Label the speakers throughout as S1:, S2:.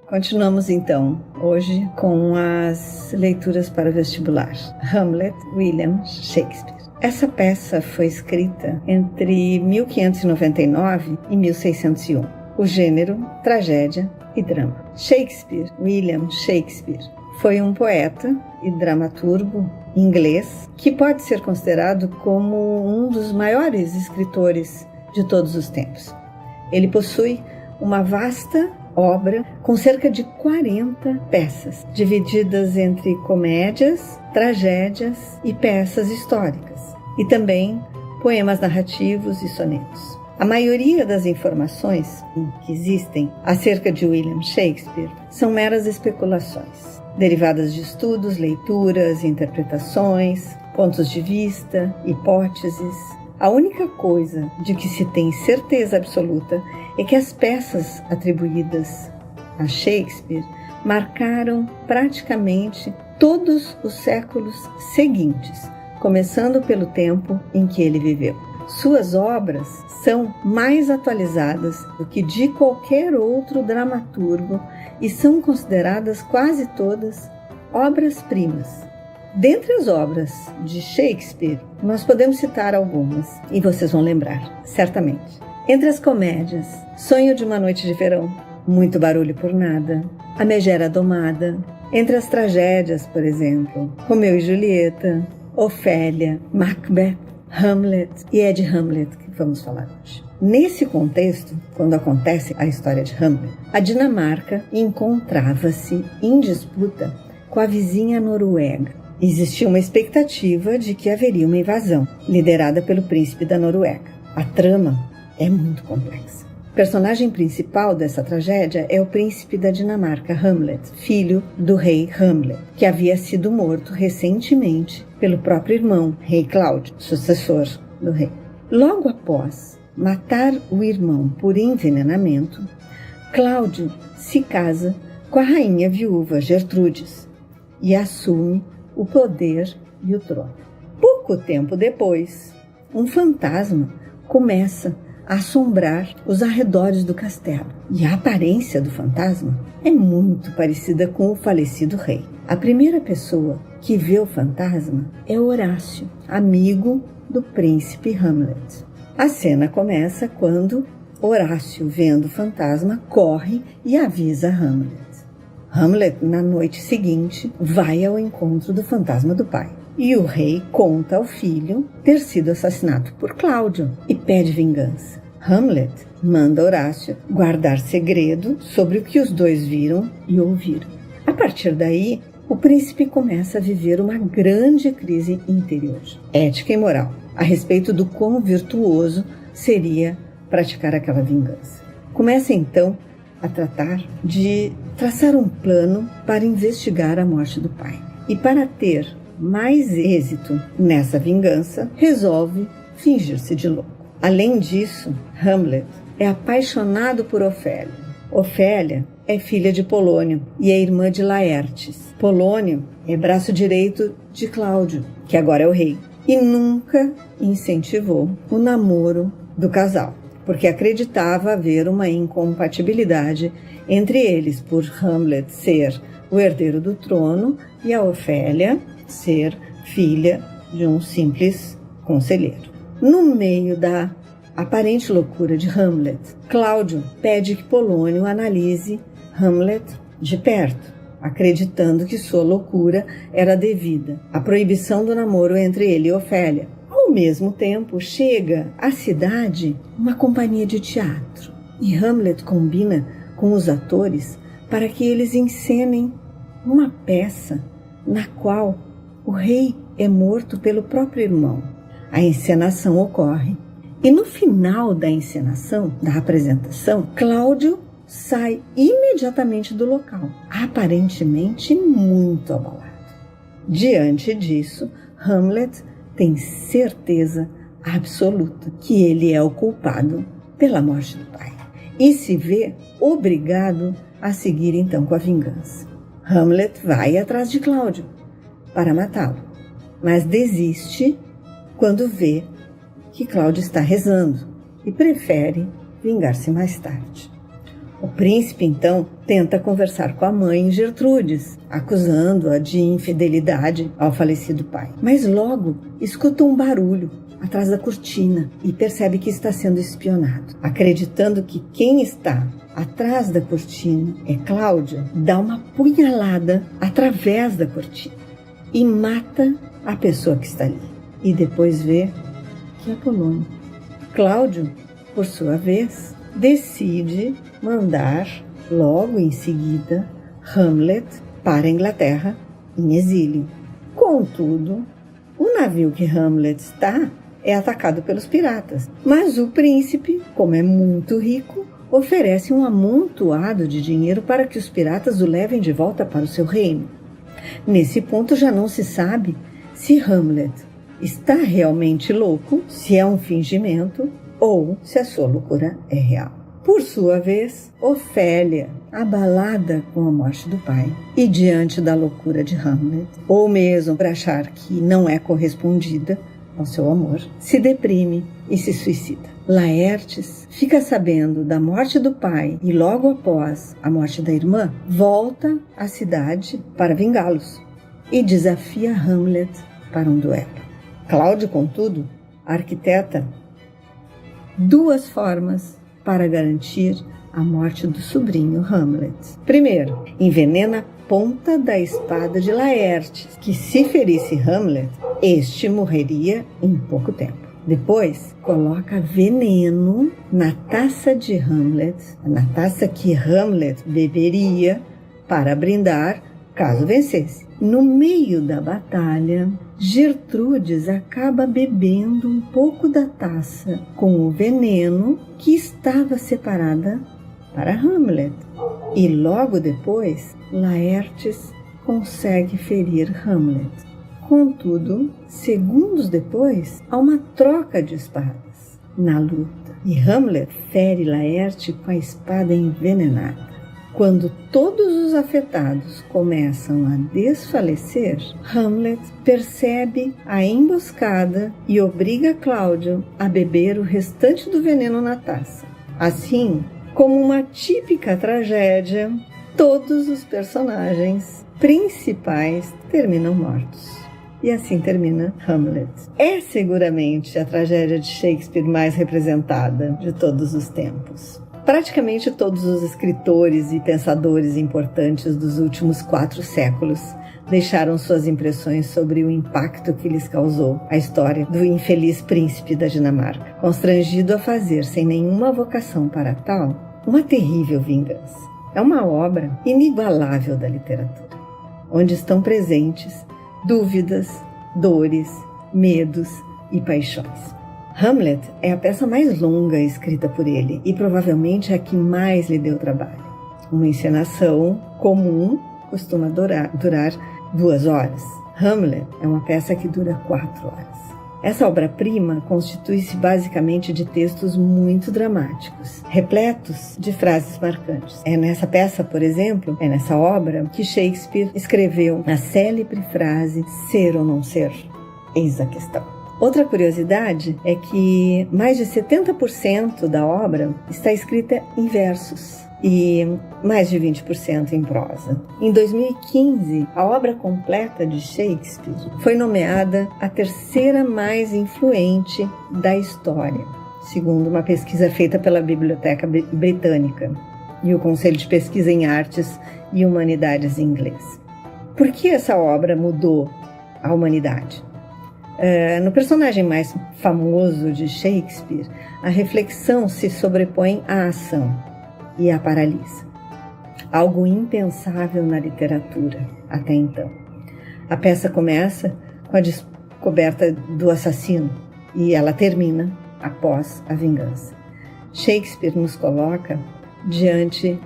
S1: Continuamos então, hoje, com as leituras para o vestibular. Hamlet, William Shakespeare. Essa peça foi escrita entre 1599 e 1601. O gênero, tragédia e drama. Shakespeare, William Shakespeare, foi um poeta e dramaturgo inglês que pode ser considerado como um dos maiores escritores de todos os tempos. Ele possui uma vasta obra com cerca de 40 peças, divididas entre comédias, tragédias e peças históricas, e também poemas narrativos e sonetos. A maioria das informações que existem acerca de William Shakespeare são meras especulações, derivadas de estudos, leituras, interpretações, pontos de vista, hipóteses. A única coisa de que se tem certeza absoluta é que as peças atribuídas a Shakespeare marcaram praticamente todos os séculos seguintes, começando pelo tempo em que ele viveu. Suas obras são mais atualizadas do que de qualquer outro dramaturgo e são consideradas quase todas obras-primas. Dentre as obras de Shakespeare, nós podemos citar algumas, e vocês vão lembrar, certamente. Entre as comédias, Sonho de uma Noite de Verão, Muito Barulho por Nada, A Megera Domada. Entre as tragédias, por exemplo, Romeu e Julieta, Ofélia, Macbeth, Hamlet e é de Hamlet que vamos falar hoje. Nesse contexto, quando acontece a história de Hamlet, a Dinamarca encontrava-se em disputa com a vizinha Noruega. Existia uma expectativa de que haveria uma invasão, liderada pelo príncipe da Noruega. A trama é muito complexa. O personagem principal dessa tragédia é o príncipe da Dinamarca, Hamlet, filho do rei Hamlet, que havia sido morto recentemente pelo próprio irmão, rei Cláudio, sucessor do rei. Logo após matar o irmão por envenenamento, Cláudio se casa com a rainha viúva Gertrudes e assume o poder e o trono. Pouco tempo depois, um fantasma começa a assombrar os arredores do castelo. E a aparência do fantasma é muito parecida com o falecido rei. A primeira pessoa que vê o fantasma é Horácio, amigo do príncipe Hamlet. A cena começa quando Horácio, vendo o fantasma, corre e avisa Hamlet. Hamlet, na noite seguinte, vai ao encontro do fantasma do pai. E o rei conta ao filho ter sido assassinado por Cláudio e pede vingança. Hamlet manda Horácio guardar segredo sobre o que os dois viram e ouviram. A partir daí, o príncipe começa a viver uma grande crise interior, ética e moral, a respeito do quão virtuoso seria praticar aquela vingança. Começa então a tratar de traçar um plano para investigar a morte do pai. E para ter mais êxito nessa vingança, resolve fingir-se de louco. Além disso, Hamlet é apaixonado por Ofélia. Ofélia é filha de Polônio e é irmã de Laertes. Polônio é braço direito de Cláudio, que agora é o rei, e nunca incentivou o namoro do casal, porque acreditava haver uma incompatibilidade entre eles, por Hamlet ser o herdeiro do trono e a Ofélia ser filha de um simples conselheiro. No meio da aparente loucura de Hamlet, Cláudio pede que Polônio analise Hamlet de perto, acreditando que sua loucura era devida à proibição do namoro entre ele e Ofélia. Ao mesmo tempo, chega à cidade uma companhia de teatro e Hamlet combina com os atores para que eles encenem uma peça na qual o rei é morto pelo próprio irmão. A encenação ocorre e no final da encenação, da apresentação, Cláudio sai imediatamente do local, aparentemente muito abalado. Diante disso, Hamlet tem certeza absoluta que ele é o culpado pela morte do pai e se vê obrigado a seguir então com a vingança. Hamlet vai atrás de Cláudio para matá-lo, mas desiste quando vê que Cláudio está rezando e prefere vingar-se mais tarde. O príncipe, então, tenta conversar com a mãe Gertrudes, acusando-a de infidelidade ao falecido pai. Mas logo escuta um barulho atrás da cortina e percebe que está sendo espionado. Acreditando que quem está atrás da cortina é Cláudio, dá uma punhalada através da cortina e mata a pessoa que está ali. E depois vê que é Polônio. Cláudio, por sua vez, decide mandar logo em seguida Hamlet para a Inglaterra em exílio. Contudo, o navio que Hamlet está é atacado pelos piratas, mas o príncipe, como é muito rico, oferece um amontoado de dinheiro para que os piratas o levem de volta para o seu reino. Nesse ponto já não se sabe se Hamlet está realmente louco, se é um fingimento ou se a sua loucura é real. Por sua vez, Ofélia, abalada com a morte do pai e diante da loucura de Hamlet, ou mesmo por achar que não é correspondida ao seu amor, se deprime e se suicida. Laertes fica sabendo da morte do pai e logo após a morte da irmã, volta à cidade para vingá-los e desafia Hamlet para um duelo. Cláudio, contudo, arquiteta 2 formas para garantir a morte do sobrinho Hamlet. Primeiro, envenena a ponta da espada de Laertes, que se ferisse Hamlet, este morreria em pouco tempo. Depois, coloca veneno na taça de Hamlet, na taça que Hamlet beberia para brindar caso vencesse. No meio da batalha, Gertrudes acaba bebendo um pouco da taça com o veneno que estava separada para Hamlet. E logo depois, Laertes consegue ferir Hamlet. Contudo, segundos depois, há uma troca de espadas na luta e Hamlet fere Laerte com a espada envenenada. Quando todos os afetados começam a desfalecer, Hamlet percebe a emboscada e obriga Cláudio a beber o restante do veneno na taça. Assim, como uma típica tragédia, todos os personagens principais terminam mortos. E assim termina Hamlet. É seguramente a tragédia de Shakespeare mais representada de todos os tempos. Praticamente todos os escritores e pensadores importantes dos últimos 4 séculos deixaram suas impressões sobre o impacto que lhes causou a história do infeliz príncipe da Dinamarca, constrangido a fazer, sem nenhuma vocação para tal, uma terrível vingança. É uma obra inigualável da literatura, onde estão presentes dúvidas, dores, medos e paixões. Hamlet é a peça mais longa escrita por ele e provavelmente a que mais lhe deu trabalho. Uma encenação comum costuma durar 2 horas. Hamlet é uma peça que dura 4 horas. Essa obra-prima constitui-se basicamente de textos muito dramáticos, repletos de frases marcantes. É nessa peça, por exemplo, é nessa obra que Shakespeare escreveu a célebre frase "ser ou não ser? Eis a questão". Outra curiosidade é que mais de 70% da obra está escrita em versos e mais de 20% em prosa. Em 2015, a obra completa de Shakespeare foi nomeada a 3ª mais influente da história, segundo uma pesquisa feita pela Biblioteca Britânica e o Conselho de Pesquisa em Artes e Humanidades em inglês. Por que essa obra mudou a humanidade? No personagem mais famoso de Shakespeare, a reflexão se sobrepõe à ação e à paralisa. Algo impensável na literatura até então. A peça começa com a descoberta do assassino e ela termina após a vingança. Shakespeare nos coloca diante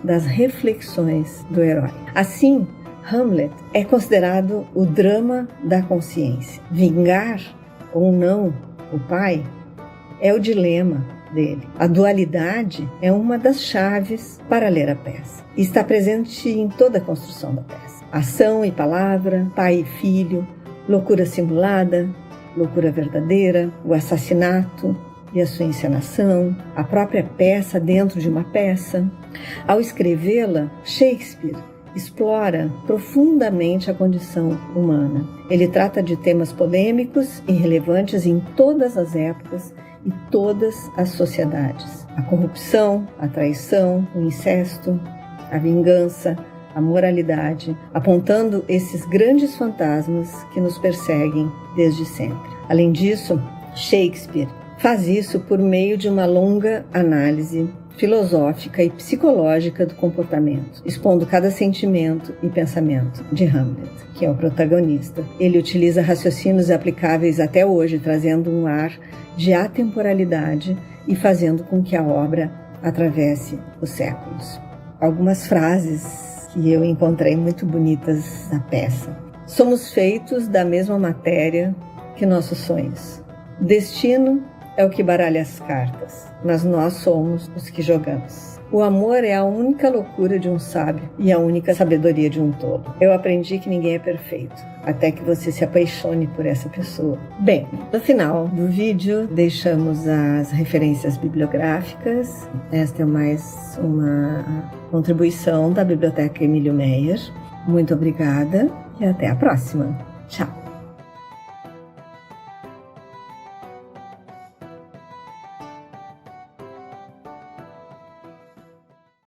S1: das reflexões do herói. Assim, Hamlet é considerado o drama da consciência. Vingar ou não o pai é o dilema dele. A dualidade é uma das chaves para ler a peça. E está presente em toda a construção da peça. Ação e palavra, pai e filho, loucura simulada, loucura verdadeira, o assassinato, e a sua encenação, a própria peça dentro de uma peça. Ao escrevê-la, Shakespeare explora profundamente a condição humana. Ele trata de temas polêmicos e relevantes em todas as épocas e todas as sociedades. A corrupção, a traição, o incesto, a vingança, a moralidade, apontando esses grandes fantasmas que nos perseguem desde sempre. Além disso, Shakespeare faz isso por meio de uma longa análise filosófica e psicológica do comportamento, expondo cada sentimento e pensamento de Hamlet, que é o protagonista. Ele utiliza raciocínios aplicáveis até hoje, trazendo um ar de atemporalidade e fazendo com que a obra atravesse os séculos. Algumas frases que eu encontrei muito bonitas na peça. Somos feitos da mesma matéria que nossos sonhos. Destino é o que baralha as cartas, mas nós somos os que jogamos. O amor é a única loucura de um sábio e a única sabedoria de um tolo. Eu aprendi que ninguém é perfeito, até que você se apaixone por essa pessoa. Bem, no final do vídeo deixamos as referências bibliográficas. Esta é mais uma contribuição da Biblioteca Emílio Meyer. Muito obrigada e até a próxima. Tchau!